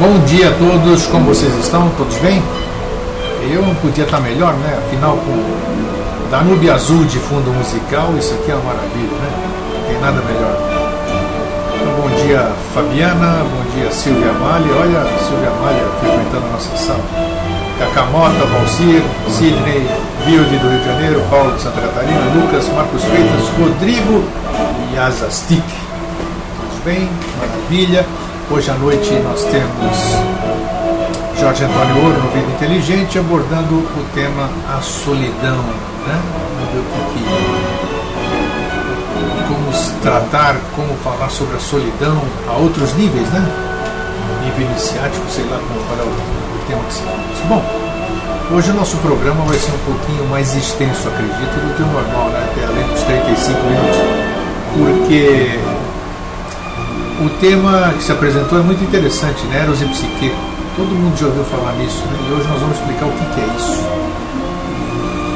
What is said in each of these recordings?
Bom dia a todos, como vocês estão? Todos bem? Eu não podia estar melhor, né? Afinal, com Danúbio Azul de fundo musical, isso aqui é uma maravilha, né? Não tem nada melhor. Então, bom dia, Fabiana, bom dia, Silvia Amália. Olha, Silvia Amália frequentando a nossa sala. Cacamota, Valcir, Sidney, Vilde do Rio de Janeiro, Paulo de Santa Catarina, Lucas, Marcos Freitas, Rodrigo e Azastic. Tudo bem? Maravilha. Hoje à noite nós temos Jorge Antônio Ouro no Vida Inteligente abordando o tema a solidão, né? Vamos ver como tratar, como falar sobre a solidão a outros níveis, né? Nível iniciático, sei lá qual é o tema que se fala. Bom, hoje o nosso programa vai ser um pouquinho mais extenso, acredito, do que o normal, né? Até além dos 35 minutos, porque o tema que se apresentou é muito interessante, né? Eros e Psique. Todo mundo já ouviu falar nisso, né? E hoje nós vamos explicar o que é isso.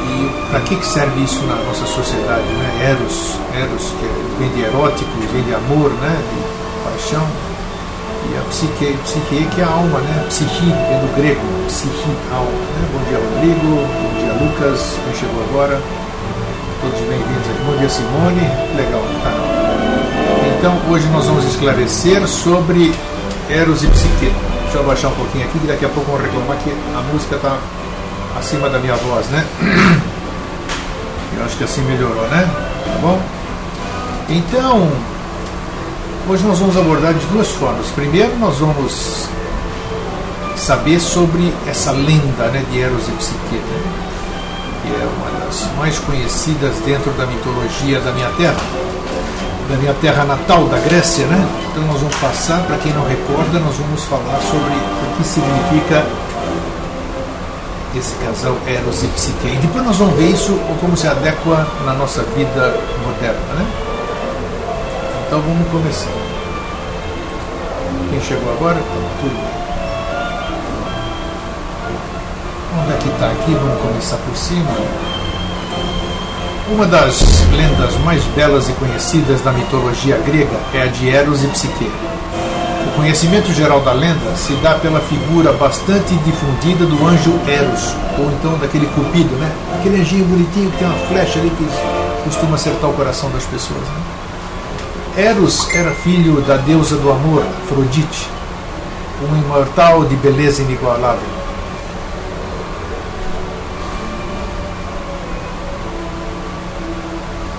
E para que serve isso na nossa sociedade, né? Eros que vem de erótico, vem de amor, né? De paixão. E a Psique que é a alma, né? Psique, vem do grego, psique, alma. Né? Bom dia, Rodrigo. Bom dia, Lucas. Quem chegou agora? Todos bem-vindos aqui. Bom dia, Simone. Legal, tá? Então, hoje nós vamos esclarecer sobre Eros e Psique. Deixa eu abaixar um pouquinho aqui, que daqui a pouco vão reclamar que a música está acima da minha voz, né? Eu acho que assim melhorou, né? Tá bom? Então, hoje nós vamos abordar de duas formas. Primeiro, nós vamos saber sobre essa lenda, né, de Eros e Psique, né? Que é uma das mais conhecidas dentro da mitologia da minha terra natal, da Grécia, né? Então nós vamos passar, para quem não recorda, nós vamos falar sobre o que significa esse casal Eros e Psique. E depois nós vamos ver isso, ou como se adequa na nossa vida moderna, né? Então vamos começar. Quem chegou agora? Tudo bem. Onde é que está aqui? Vamos começar por cima. Uma das lendas mais belas e conhecidas da mitologia grega é a de Eros e Psique. O conhecimento geral da lenda se dá pela figura bastante difundida do anjo Eros, ou então daquele cupido, né? Aquele anjinho bonitinho que tem uma flecha ali que costuma acertar o coração das pessoas, né? Eros era filho da deusa do amor, Afrodite, um imortal de beleza inigualável.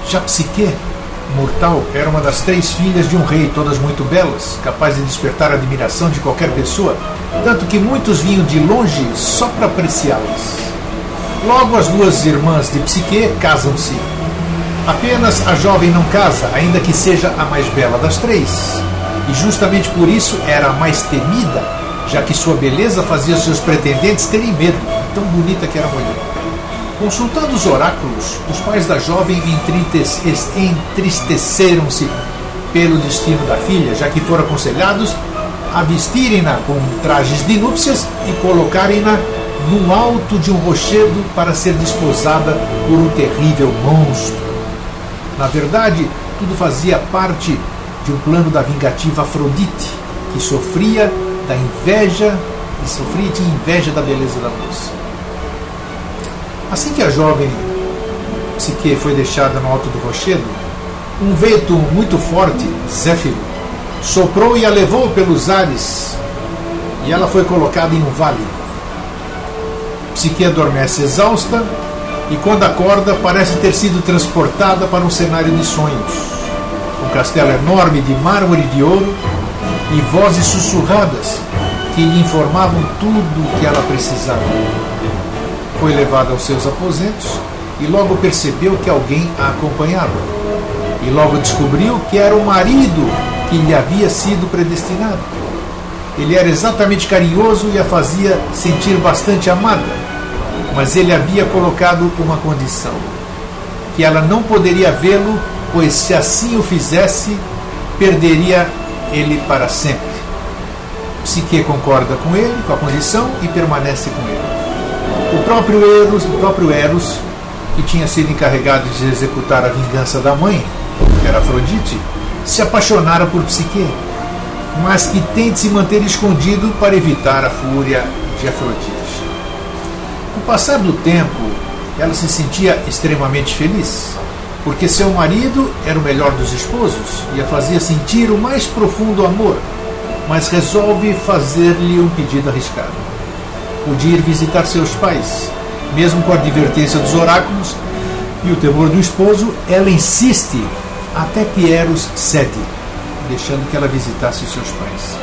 Já Psique, mortal, era uma das 3 filhas de um rei, todas muito belas, capaz de despertar a admiração de qualquer pessoa, tanto que muitos vinham de longe só para apreciá-las. Logo, as 2 irmãs de Psique casam-se. Apenas a jovem não casa, ainda que seja a mais bela das 3, e justamente por isso era a mais temida, já que sua beleza fazia seus pretendentes terem medo, tão bonita que era a mulher. Consultando os oráculos, os pais da jovem entristeceram-se pelo destino da filha, já que foram aconselhados a vestirem-na com trajes de núpcias e colocarem-na no alto de um rochedo para ser desposada por um terrível monstro. Na verdade, tudo fazia parte de um plano da vingativa Afrodite, que sofria da inveja e tinha inveja da beleza da moça. Assim que a jovem Psique foi deixada no alto do rochedo, um vento muito forte, Zéfiro, soprou e a levou pelos ares, e ela foi colocada em um vale. Psique adormece exausta, e quando acorda parece ter sido transportada para um cenário de sonhos. Um castelo enorme de mármore e de ouro, e vozes sussurradas que lhe informavam tudo o que ela precisava. Foi levada aos seus aposentos e logo percebeu que alguém a acompanhava. E logo descobriu que era o marido que lhe havia sido predestinado. Ele era exatamente carinhoso e a fazia sentir bastante amada, mas ele havia colocado uma condição, que ela não poderia vê-lo, pois se assim o fizesse, perderia ele para sempre. Psique concorda com ele, com a condição, e permanece com ele. O próprio Eros, que tinha sido encarregado de executar a vingança da mãe, que era Afrodite, se apaixonara por Psique. mas que tente se manter escondido para evitar a fúria de Afrodite. Com o passar do tempo, ela se sentia extremamente feliz, porque seu marido era o melhor dos esposos e a fazia sentir o mais profundo amor, mas resolve fazer-lhe um pedido arriscado: o de ir visitar seus pais. Mesmo com a advertência dos oráculos e o temor do esposo, ela insiste até que Eros cede, deixando que ela visitasse seus pais.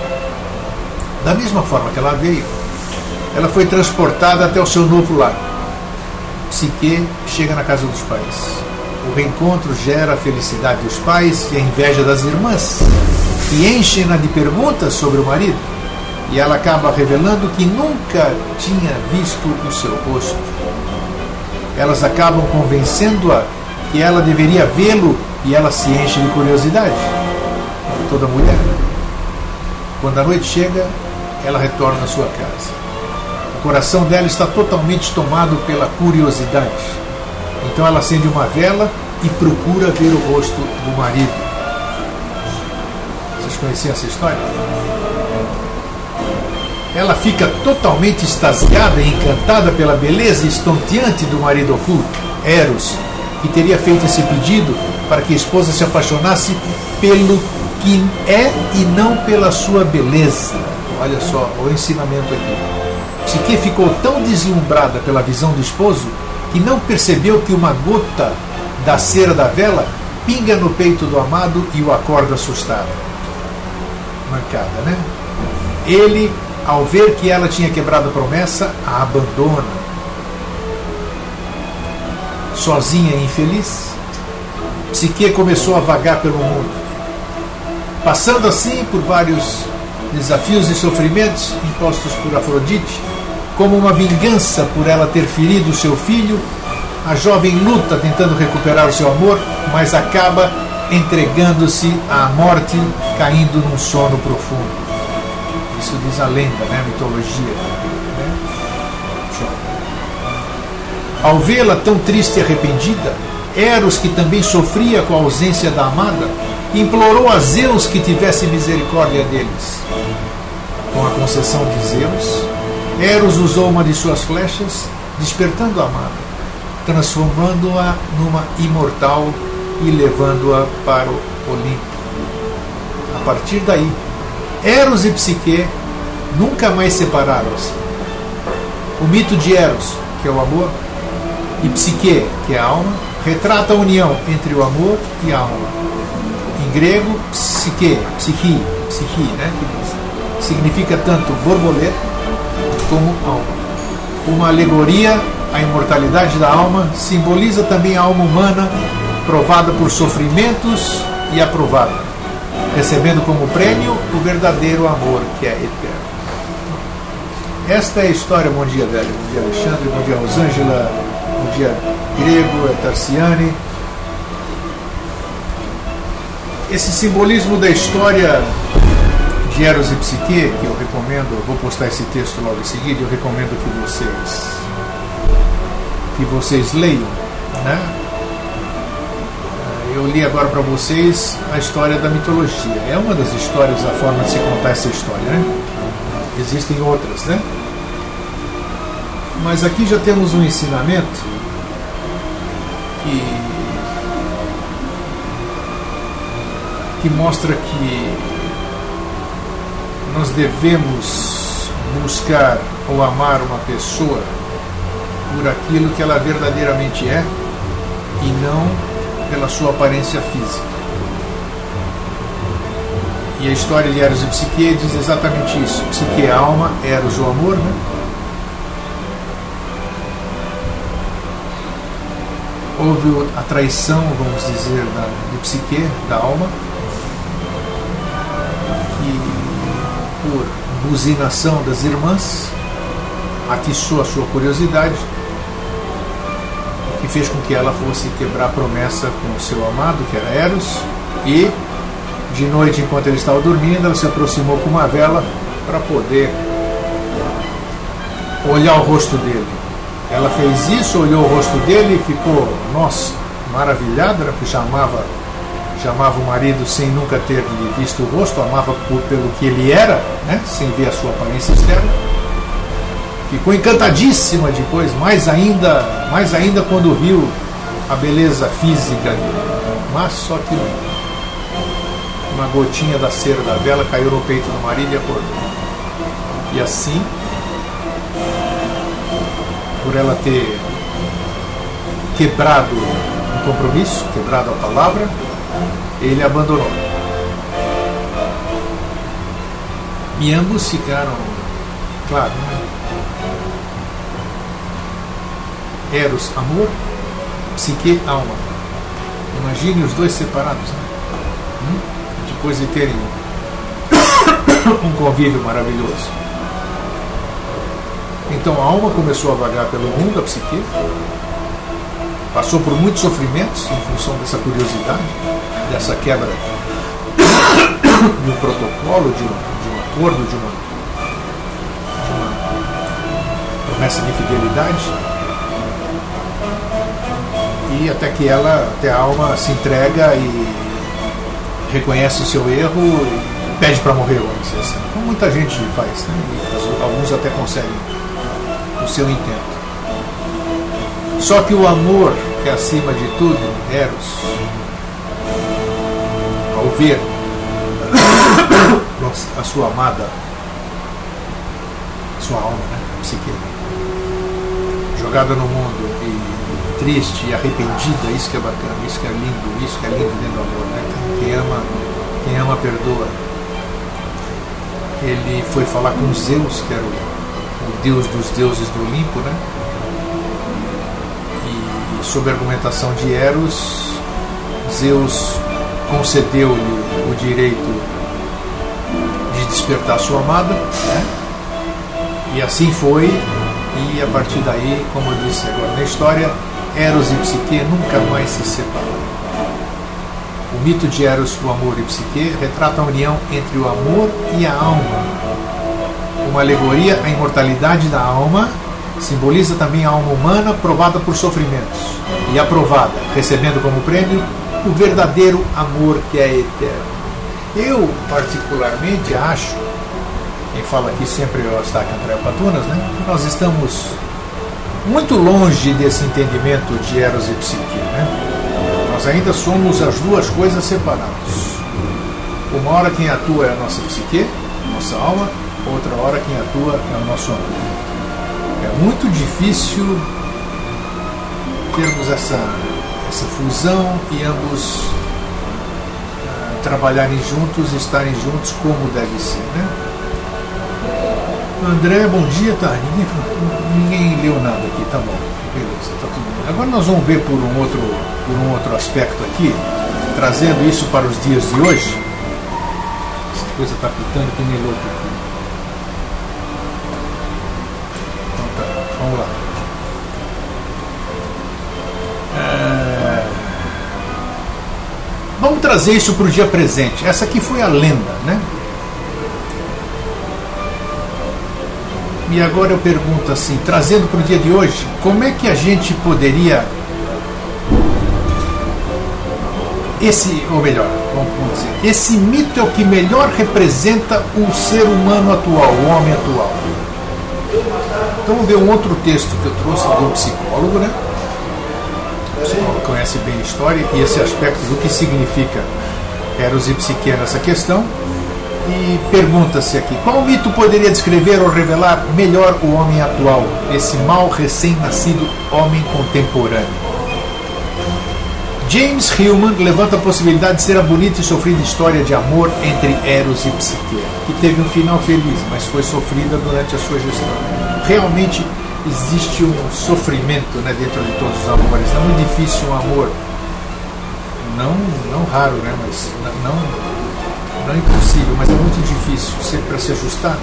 Da mesma forma que ela veio, ela foi transportada até o seu novo lar. Psique chega na casa dos pais. O reencontro gera a felicidade dos pais e a inveja das irmãs, que enchem-na de perguntas sobre o marido, e ela acaba revelando que nunca tinha visto o seu rosto. Elas acabam convencendo-a que ela deveria vê-lo e ela se enche de curiosidade. Toda mulher. Quando a noite chega, ela retorna à sua casa. O coração dela está totalmente tomado pela curiosidade. Então ela acende uma vela e procura ver o rosto do marido. Vocês conheciam essa história? Ela fica totalmente extasiada e encantada pela beleza estonteante do marido oculto, Eros, que teria feito esse pedido para que a esposa se apaixonasse pelo que é e não pela sua beleza. Olha só o ensinamento aqui. Psique ficou tão deslumbrada pela visão do esposo que não percebeu que uma gota da cera da vela pinga no peito do amado e o acorda assustado. Mancada, né? Ele, ao ver que ela tinha quebrado a promessa, a abandona. Sozinha e infeliz, Psique começou a vagar pelo mundo, passando assim por vários desafios e sofrimentos impostos por Afrodite. Como uma vingança por ela ter ferido seu filho, a jovem luta tentando recuperar o seu amor, mas acaba entregando-se à morte, caindo num sono profundo. Isso diz a lenda, né? A mitologia. Né? Ao vê-la tão triste e arrependida, Eros, que também sofria com a ausência da amada, implorou a Zeus que tivesse misericórdia deles. Com a concessão de Zeus, Eros usou uma de suas flechas, despertando a amada, transformando-a numa imortal e levando-a para o Olimpo. A partir daí, Eros e Psique nunca mais separaram-se. O mito de Eros, que é o amor, e Psique, que é a alma, retrata a união entre o amor e a alma. Em grego, psique, né, que significa tanto borboleta como alma. Uma alegoria à imortalidade da alma, simboliza também a alma humana provada por sofrimentos e aprovada, recebendo como prêmio o verdadeiro amor que é eterno. Esta é a história. Bom dia, velho. Bom dia, Alexandre. Bom dia, Rosângela. Bom dia, Grego, Tarciane. Esse simbolismo da história de Eros e Psique, que eu recomendo, eu vou postar esse texto logo em seguida, eu recomendo que vocês leiam, né? Eu li agora para vocês a história da mitologia. É uma das histórias, a forma de se contar essa história, né? Existem outras, né? Mas aqui já temos um ensinamento que mostra que nós devemos buscar ou amar uma pessoa por aquilo que ela verdadeiramente é e não pela sua aparência física. E a história de Eros e Psique diz exatamente isso. Psique é a alma, Eros o amor, né? Houve a traição, vamos dizer, de Psique, da alma, que por buzinação das irmãs atiçou a sua curiosidade, que fez com que ela fosse quebrar a promessa com o seu amado, que era Eros, e de noite, enquanto ele estava dormindo, ela se aproximou com uma vela para poder olhar o rosto dele. Ela fez isso, olhou o rosto dele e ficou, nossa, maravilhada, porque que amava o marido sem nunca ter lhe visto o rosto, amava pelo que ele era, né? Sem ver a sua aparência externa. Ficou encantadíssima depois, mais ainda quando viu a beleza física dele. Mas só que uma gotinha da cera da vela caiu no peito do marido e acordou. E assim, por ela ter quebrado um compromisso, quebrado a palavra, ele abandonou. E ambos ficaram, claro, né? Eros, amor, psique, alma. Imagine os dois separados, né? Depois de terem um convívio maravilhoso. Então a alma começou a vagar pelo mundo, a psique, passou por muitos sofrimentos em função dessa curiosidade, dessa quebra de um protocolo, de um acordo, de uma promessa de fidelidade. E até a alma se entrega e reconhece o seu erro e pede para morrer, vamos dizer assim. Como muita gente faz, né? E alguns até conseguem o seu intento. Só que o amor, que é acima de tudo, Eros, ao ver a sua amada, sua alma, né? Psique, jogada no mundo e triste e arrependida, isso que é bacana, isso que é lindo dentro do amor, né? Quem ama perdoa. Ele foi falar com Zeus, que era o deus dos deuses do Olimpo, né? E sob a argumentação de Eros, Zeus concedeu-lhe o direito de despertar sua amada, né? E assim foi, e a partir daí, como eu disse agora na história, Eros e Psique nunca mais se separaram. O mito de Eros, o amor e Psique retrata a união entre o amor e a alma. Uma alegoria à imortalidade da alma, simboliza também a alma humana provada por sofrimentos e aprovada, recebendo como prêmio o verdadeiro amor que é eterno. Eu, particularmente, acho, quem fala aqui sempre é o Eustáquio André Patunas, né, que nós estamos muito longe desse entendimento de Eros e Psique, né? Nós ainda somos as duas coisas separadas. Uma hora quem atua é a nossa psique, nossa alma, outra hora quem atua é o nosso amor. É muito difícil termos essa fusão e ambos trabalharem juntos, estarem juntos como deve ser, né? André, bom dia, tá? Ninguém leu nada aqui, tá bom. Beleza, tá tudo bem. Agora nós vamos ver por um outro aspecto aqui, trazendo isso para os dias de hoje. Essa coisa está pitando que nem louco aqui. Então tá, vamos lá. Vamos trazer isso para o dia presente. Essa aqui foi a lenda, né? E agora eu pergunto assim, trazendo para o dia de hoje, como é que a gente poderia, vamos dizer, esse mito é o que melhor representa o ser humano atual, o homem atual. Então vamos ver um outro texto que eu trouxe de um psicólogo, né? O psicólogo conhece bem a história e esse aspecto do que significa Eros e Psique nessa questão. E pergunta-se aqui, qual mito poderia descrever ou revelar melhor o homem atual, esse mal recém-nascido homem contemporâneo? James Hillman levanta a possibilidade de ser a bonita e sofrida história de amor entre Eros e Psique, que teve um final feliz, mas foi sofrida durante a sua gestão. Realmente existe um sofrimento, né, dentro de todos os amores. É muito difícil um amor, não raro, né, mas não é impossível, mas é muito difícil. Para se ajustar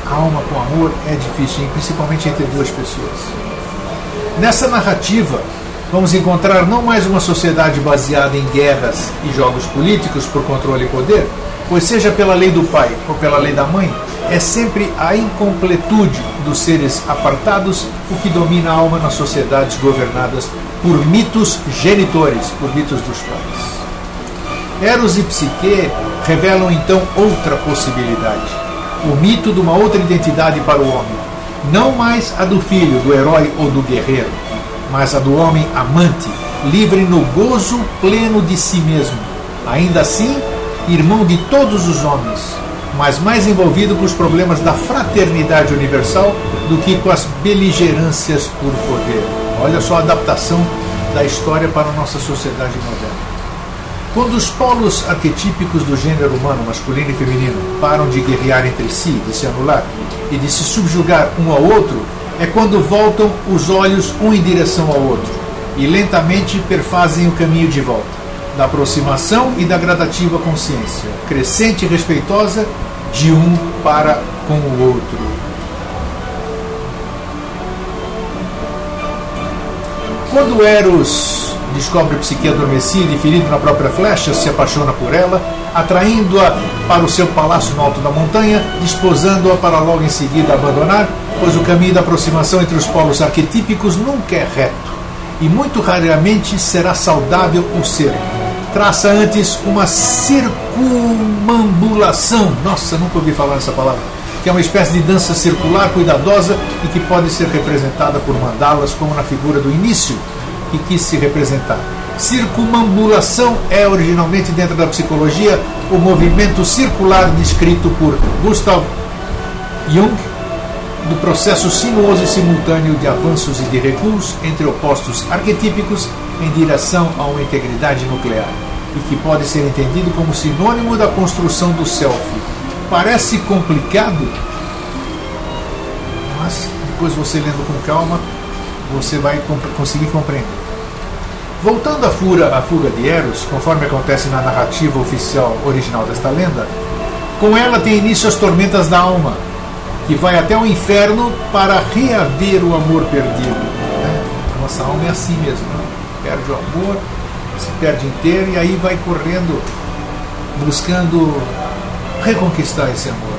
a alma com amor é difícil, principalmente entre duas pessoas. Nessa narrativa vamos encontrar não mais uma sociedade baseada em guerras e jogos políticos por controle e poder, pois seja pela lei do pai ou pela lei da mãe, é sempre a incompletude dos seres apartados o que domina a alma nas sociedades governadas por mitos genitores, por mitos dos pais. Eros e Psique revelam então outra possibilidade, o mito de uma outra identidade para o homem, não mais a do filho, do herói ou do guerreiro, mas a do homem amante, livre no gozo pleno de si mesmo, ainda assim irmão de todos os homens, mas mais envolvido com os problemas da fraternidade universal do que com as beligerâncias por poder. Olha só a adaptação da história para a nossa sociedade moderna. Quando os polos arquetípicos do gênero humano, masculino e feminino, param de guerrear entre si, de se anular e de se subjugar um ao outro, é quando voltam os olhos um em direção ao outro e lentamente perfazem o caminho de volta, da aproximação e da gradativa consciência, crescente e respeitosa de um para com o outro. Quando Eros descobre Psique adormecida e ferido na própria flecha, se apaixona por ela, atraindo-a para o seu palácio no alto da montanha, desposando-a para logo em seguida abandonar, pois o caminho da aproximação entre os polos arquetípicos nunca é reto, e muito raramente será saudável o ser. Traça antes uma circumambulação, nossa, nunca ouvi falar essa palavra, que é uma espécie de dança circular cuidadosa e que pode ser representada por mandalas, como na figura do início que quis se representar. Circumambulação é originalmente, dentro da psicologia, o movimento circular descrito por Gustav Jung, do processo sinuoso e simultâneo de avanços e de recuos entre opostos arquetípicos em direção a uma integridade nuclear, e que pode ser entendido como sinônimo da construção do self. Parece complicado, mas depois você lendo com calma, você vai conseguir compreender. Voltando à fuga de Eros, conforme acontece na narrativa oficial original desta lenda, com ela tem início as tormentas da alma, que vai até o inferno para reaver o amor perdido. Nossa alma é assim mesmo, né? Perde o amor, se perde inteiro e aí vai correndo, buscando reconquistar esse amor.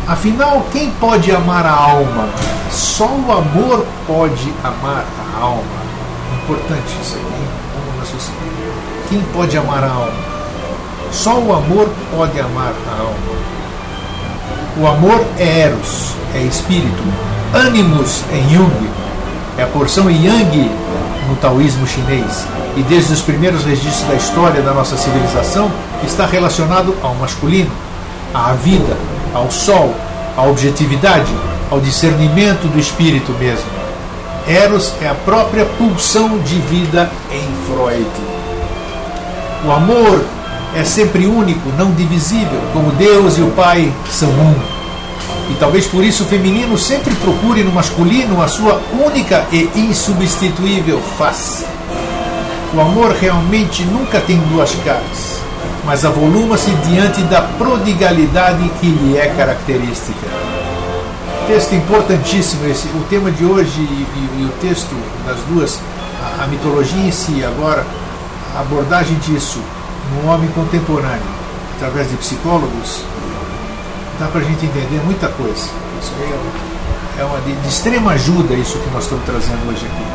Afinal, quem pode amar a alma? Só o amor pode amar a alma. Importante isso aqui, vamos raciocinar. Quem pode amar a alma? Só o amor pode amar a alma. O amor é Eros, é espírito. Animus em Jung, é a porção Yang no taoísmo chinês. E desde os primeiros registros da história da nossa civilização está relacionado ao masculino, à vida, ao sol, à objetividade, ao discernimento do espírito mesmo. Eros é a própria pulsão de vida em Freud. O amor é sempre único, não divisível, como Deus e o Pai são um. E talvez por isso o feminino sempre procure no masculino a sua única e insubstituível face. O amor realmente nunca tem duas caras, mas avoluma-se diante da prodigalidade que lhe é característica. Texto importantíssimo esse, o tema de hoje e o texto das duas, a mitologia em si, agora a abordagem disso no homem contemporâneo, através de psicólogos, dá para a gente entender muita coisa. Isso aí é uma de extrema ajuda, isso que nós estamos trazendo hoje aqui.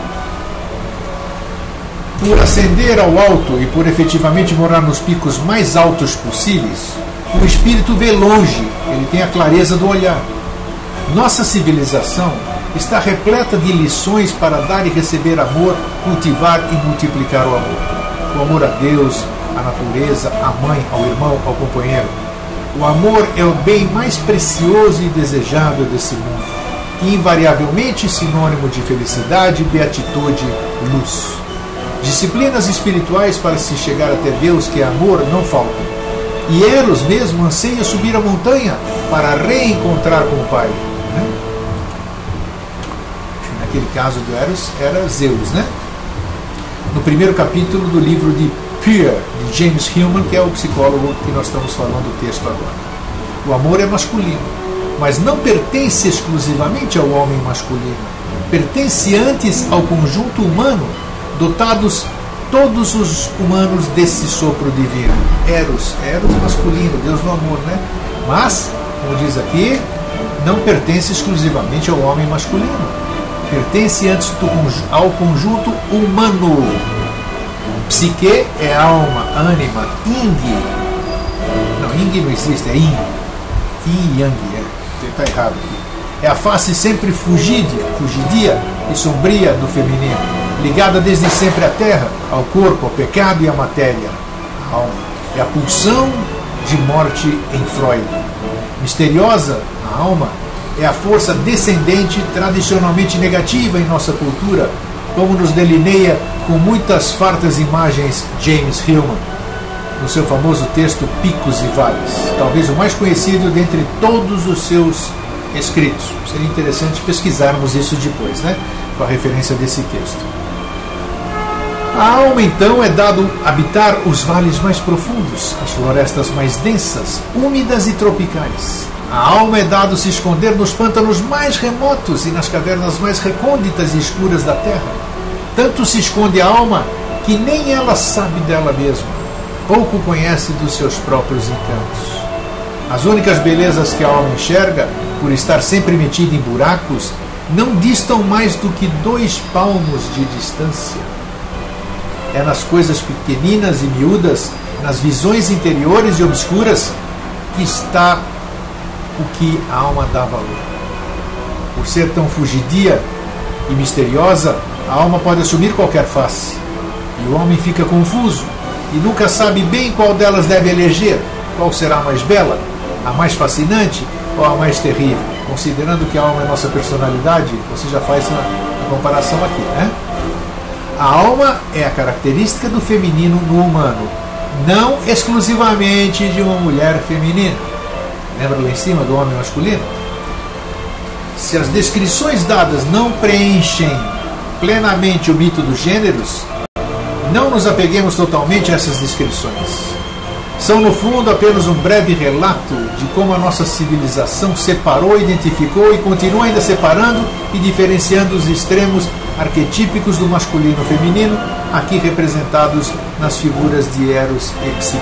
Por ascender ao alto e por efetivamente morar nos picos mais altos possíveis, o espírito vê longe, ele tem a clareza do olhar. Nossa civilização está repleta de lições para dar e receber amor, cultivar e multiplicar o amor. O amor a Deus, à natureza, à mãe, ao irmão, ao companheiro. O amor é o bem mais precioso e desejável desse mundo, e invariavelmente sinônimo de felicidade, beatitude, luz. Disciplinas espirituais para se chegar até Deus, que é amor, não faltam. E Eros mesmo anseia subir a montanha para reencontrar com o Pai. Naquele caso do Eros era Zeus, né? No primeiro capítulo do livro de Peer, de James Hillman, que é o psicólogo que nós estamos falando do texto agora. O amor é masculino, mas não pertence exclusivamente ao homem masculino. Pertence antes ao conjunto humano, dotados todos os humanos desse sopro divino. Eros masculino, Deus no amor, né? Mas, como diz aqui, não pertence exclusivamente ao homem masculino. Pertence antes ao conjunto humano. Psique é alma, ânima, yin. Não, yin não existe, é yin. Yin e yang, está errado aqui. É a face sempre fugidia e sombria do feminino, ligada desde sempre à terra, ao corpo, ao pecado e à matéria. A alma é a pulsão de morte em Freud. Misteriosa, a alma é a força descendente tradicionalmente negativa em nossa cultura, como nos delineia com muitas fartas imagens James Hillman, no seu famoso texto Picos e Vales, talvez o mais conhecido dentre todos os seus escritos. Seria interessante pesquisarmos isso depois, né? Com a referência desse texto. A alma, então, é dado habitar os vales mais profundos, as florestas mais densas, úmidas e tropicais. A alma é dado se esconder nos pântanos mais remotos e nas cavernas mais recônditas e escuras da terra. Tanto se esconde a alma que nem ela sabe dela mesma, pouco conhece dos seus próprios encantos. As únicas belezas que a alma enxerga, por estar sempre metida em buracos, não distam mais do que 2 palmos de distância. É nas coisas pequeninas e miúdas, nas visões interiores e obscuras, que está o que a alma dá valor. Por ser tão fugidia e misteriosa, a alma pode assumir qualquer face, e o homem fica confuso e nunca sabe bem qual delas deve eleger, qual será a mais bela, a mais fascinante ou a mais terrível. Considerando que a alma é nossa personalidade, você já faz a comparação aqui, né? A alma é a característica do feminino no humano, não exclusivamente de uma mulher feminina. Lembra lá em cima do homem masculino? Se as descrições dadas não preenchem plenamente o mito dos gêneros, não nos apeguemos totalmente a essas descrições. São, no fundo, apenas um breve relato de como a nossa civilização separou, identificou e continua ainda separando e diferenciando os extremos arquetípicos do masculino e feminino, aqui representados nas figuras de Eros e Psique.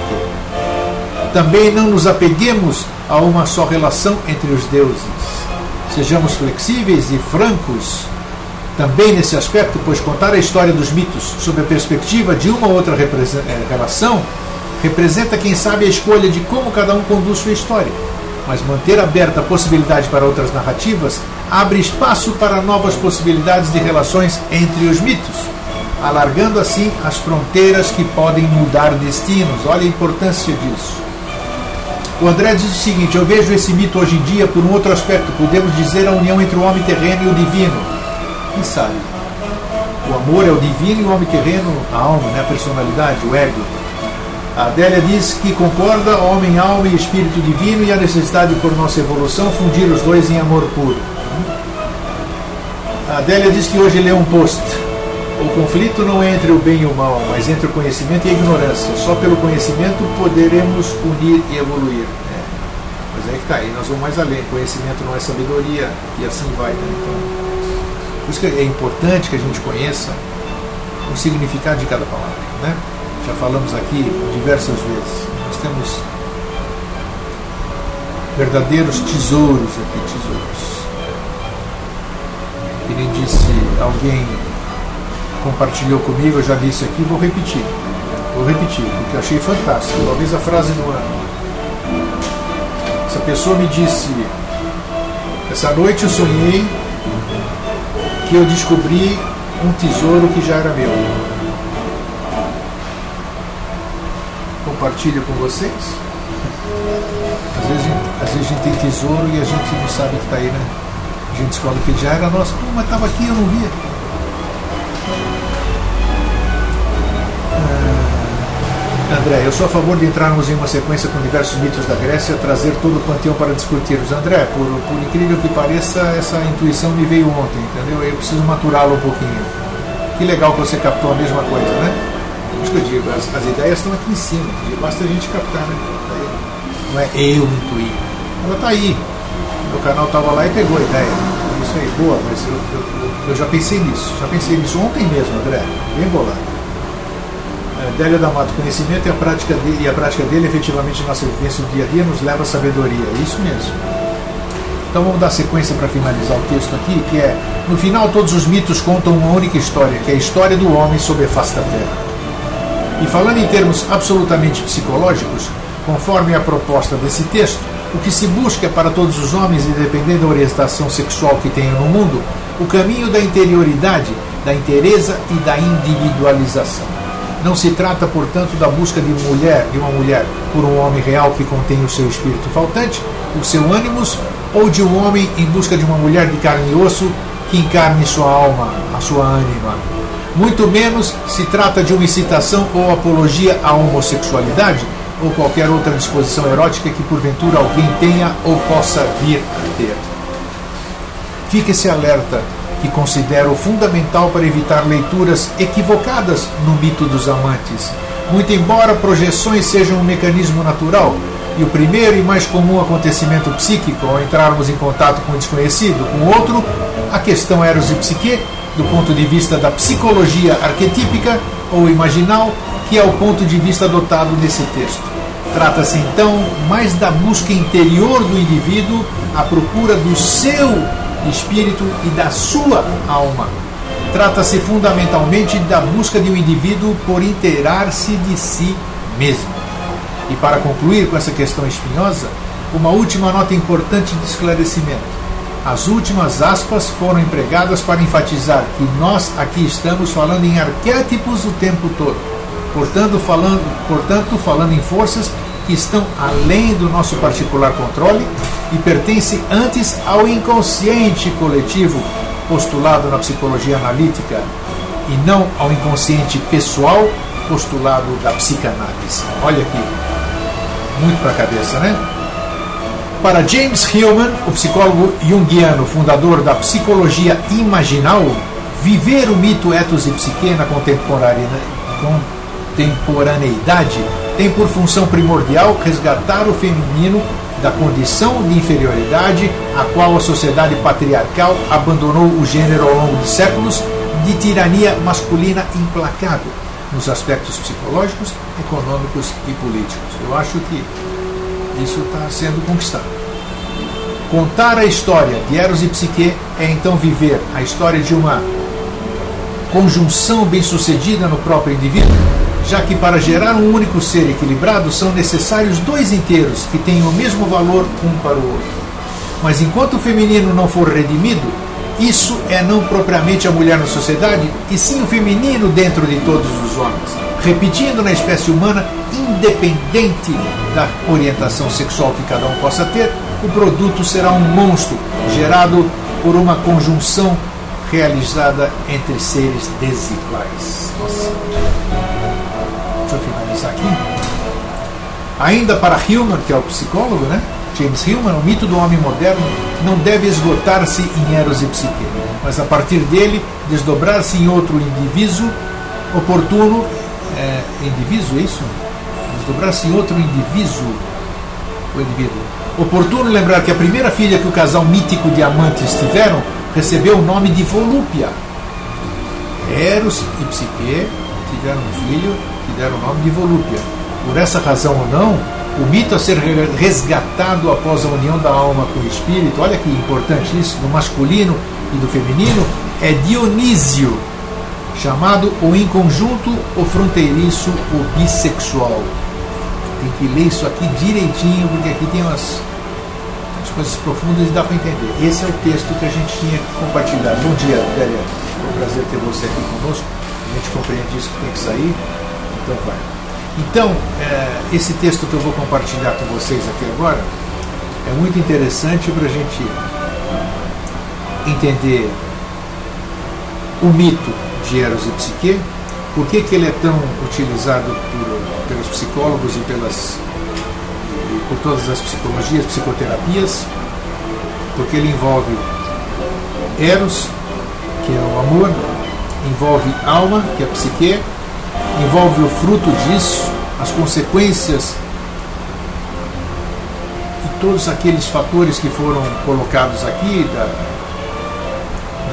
Também não nos apeguemos a uma só relação entre os deuses. Sejamos flexíveis e francos também nesse aspecto, pois contar a história dos mitos sob a perspectiva de uma ou outra relação representa, quem sabe, a escolha de como cada um conduz sua história. Mas manter aberta a possibilidade para outras narrativas abre espaço para novas possibilidades de relações entre os mitos, alargando assim as fronteiras que podem mudar destinos. Olha a importância disso. O André diz o seguinte: eu vejo esse mito hoje em dia por um outro aspecto. Podemos dizer a união entre o homem terreno e o divino. Quem sabe? O amor é o divino e o homem terreno, a alma, né? A personalidade, o ego. A Adélia diz que concorda, homem, alma e espírito divino, e a necessidade por nossa evolução fundir os dois em amor puro. A Adélia diz que hoje lê um post: o conflito não é entre o bem e o mal, mas entre o conhecimento e a ignorância. Só pelo conhecimento poderemos unir e evoluir. Mas aí que está, aí nós vamos mais além. Conhecimento não é sabedoria, e assim vai. Né? Então, por isso que é importante que a gente conheça o significado de cada palavra. Né? Já falamos aqui diversas vezes. Nós temos verdadeiros tesouros aqui, tesouros. Que nem disse alguém, compartilhou comigo, eu já disse aqui, vou repetir, porque eu achei fantástico. Talvez a frase do ano. Essa pessoa me disse: essa noite eu sonhei que eu descobri um tesouro que já era meu. Compartilho com vocês. Às vezes a gente tem tesouro e a gente não sabe que está aí, né? A gente descobre que já era nosso. Pô, mas estava aqui, eu não via. André, eu sou a favor de entrarmos em uma sequência com diversos mitos da Grécia, trazer todo o panteão para discutirmos. André, por incrível que pareça, essa intuição me veio ontem, entendeu? Eu preciso maturá-la um pouquinho. Que legal que você captou a mesma coisa, né? Por isso que eu digo, as ideias estão aqui em cima, basta a gente captar, né? Não é eu intuir. Ela está aí. Meu canal estava lá e pegou a ideia. Isso aí, boa, mas eu já pensei nisso. Já pensei nisso ontem mesmo, André. Bem bolado. Délia D'Amato, conhecimento e a prática dele efetivamente na nossa vivência no dia a dia nos leva à sabedoria. É isso mesmo. Então vamos dar sequência para finalizar o texto aqui, que é: no final todos os mitos contam uma única história, que é a história do homem sob a face da terra. E falando em termos absolutamente psicológicos, conforme a proposta desse texto, o que se busca para todos os homens, independente da orientação sexual que tenham no mundo, o caminho da interioridade, da inteireza e da individualização. Não se trata, portanto, da busca de uma mulher por um homem real que contém o seu espírito faltante, o seu ânimos, ou de um homem em busca de uma mulher de carne e osso que encarne sua alma, a sua ânima. Muito menos se trata de uma incitação ou apologia à homossexualidade ou qualquer outra disposição erótica que porventura alguém tenha ou possa vir a ter. Fique esse alerta que considero fundamental para evitar leituras equivocadas no mito dos amantes. Muito embora projeções sejam um mecanismo natural, e o primeiro e mais comum acontecimento psíquico ao entrarmos em contato com o desconhecido, com outro, a questão Eros e Psique, do ponto de vista da psicologia arquetípica ou imaginal, que é o ponto de vista adotado nesse texto. Trata-se então mais da busca interior do indivíduo à procura do seu espírito e da sua alma. Trata-se fundamentalmente da busca de um indivíduo por inteirar-se de si mesmo. E para concluir com essa questão espinhosa, uma última nota importante de esclarecimento. As últimas aspas foram empregadas para enfatizar que nós aqui estamos falando em arquétipos o tempo todo. Portanto, falando em forças que estão além do nosso particular controle e pertencem antes ao inconsciente coletivo postulado na psicologia analítica e não ao inconsciente pessoal postulado da psicanálise. Olha aqui, muito para a cabeça, né? Para James Hillman, o psicólogo junguiano, fundador da psicologia imaginal, viver o mito Ethos e Psique na contemporaneidade tem por função primordial resgatar o feminino da condição de inferioridade a qual a sociedade patriarcal abandonou o gênero ao longo de séculos de tirania masculina implacável nos aspectos psicológicos, econômicos e políticos. Eu acho que isso está sendo conquistado. Contar a história de Eros e Psique é então viver a história de uma conjunção bem-sucedida no próprio indivíduo, já que para gerar um único ser equilibrado são necessários dois inteiros que tenham o mesmo valor um para o outro. Mas enquanto o feminino não for redimido, isso é não propriamente a mulher na sociedade, e sim o feminino dentro de todos os homens. Repetindo na espécie humana, independente da orientação sexual que cada um possa ter, o produto será um monstro gerado por uma conjunção realizada entre seres desiguais. Nossa. Deixa eu finalizar aqui. Ainda para Hillman, que é o psicólogo, né? James Hillman, o mito do homem moderno não deve esgotar-se em Eros e Psique, mas a partir dele desdobrar-se em outro indivíduo oportuno. Indivíduo, é isso? Desdobrar-se em outro indivíduo. O indivíduo. Oportuno lembrar que a primeira filha que o casal mítico de amantes tiveram recebeu o nome de Volúpia. Eros e Psique tiveram um filho que deram o nome de Volúpia. Por essa razão ou não, o mito a ser resgatado após a união da alma com o espírito, olha que importante isso, do masculino e do feminino, é Dionísio, chamado o inconjunto, o fronteiriço, o bissexual. Tem que ler isso aqui direitinho, porque aqui tem umas coisas profundas e dá para entender. Esse é o texto que a gente tinha que compartilhar. Bom dia, Délia. É um prazer ter você aqui conosco. A gente compreende isso que tem que sair, então vai. Então, esse texto que eu vou compartilhar com vocês aqui agora é muito interessante para a gente entender o mito de Eros e Psique, por que ele é tão utilizado pelos psicólogos e por todas as psicologias, psicoterapias, porque ele envolve Eros, que é o amor, envolve alma, que é a psique, envolve o fruto disso, as consequências e todos aqueles fatores que foram colocados aqui, da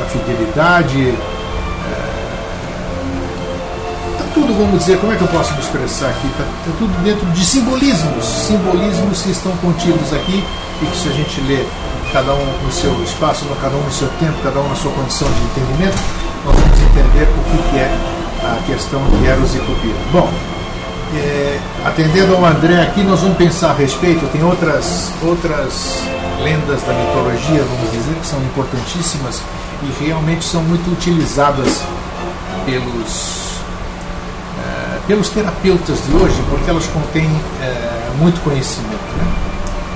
fidelidade, está tudo, vamos dizer, como é que eu posso me expressar aqui? Está tudo dentro de simbolismos que estão contidos aqui e que, se a gente ler cada um no seu espaço, cada um no seu tempo, cada um na sua condição de entendimento, nós vamos entender o que é a questão de Eros e Cupido. Bom, atendendo ao André aqui, nós vamos pensar a respeito. Tem outras lendas da mitologia, vamos dizer, que são importantíssimas e realmente são muito utilizadas pelos terapeutas de hoje, porque elas contêm muito conhecimento, né?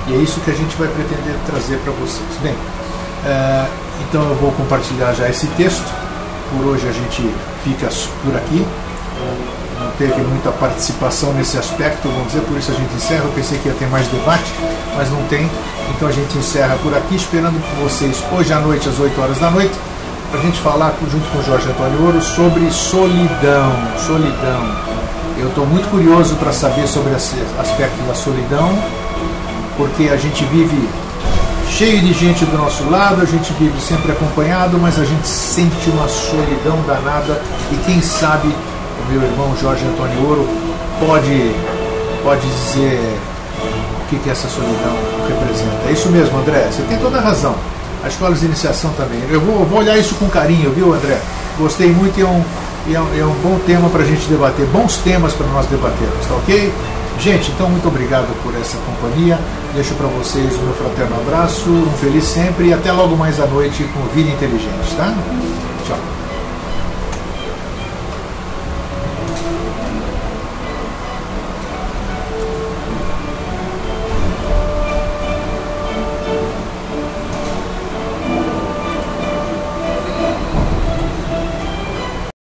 E é isso que a gente vai pretender trazer para vocês. Bem, então eu vou compartilhar já esse texto. Por hoje a gente fica por aqui. Não teve muita participação nesse aspecto, vamos dizer, por isso a gente encerra. Eu pensei que ia ter mais debate, mas não tem. Então a gente encerra por aqui, esperando por vocês hoje à noite, às 8 horas da noite, para a gente falar junto com o Jorge Antônio Ouro sobre solidão. Solidão. Eu estou muito curioso para saber sobre esse aspecto da solidão, porque a gente vive cheio de gente do nosso lado, a gente vive sempre acompanhado, mas a gente sente uma solidão danada, e quem sabe o meu irmão Jorge Antônio Ouro pode dizer o que essa solidão representa. É isso mesmo, André, você tem toda a razão. A escola de iniciação também. Eu vou olhar isso com carinho, viu, André? Gostei muito e é um bom tema para a gente debater, bons temas para nós debatermos, tá ok? Gente, então muito obrigado por essa companhia. Deixo para vocês o meu fraterno abraço, um feliz sempre e até logo mais à noite com Vida Inteligente, tá? Tchau.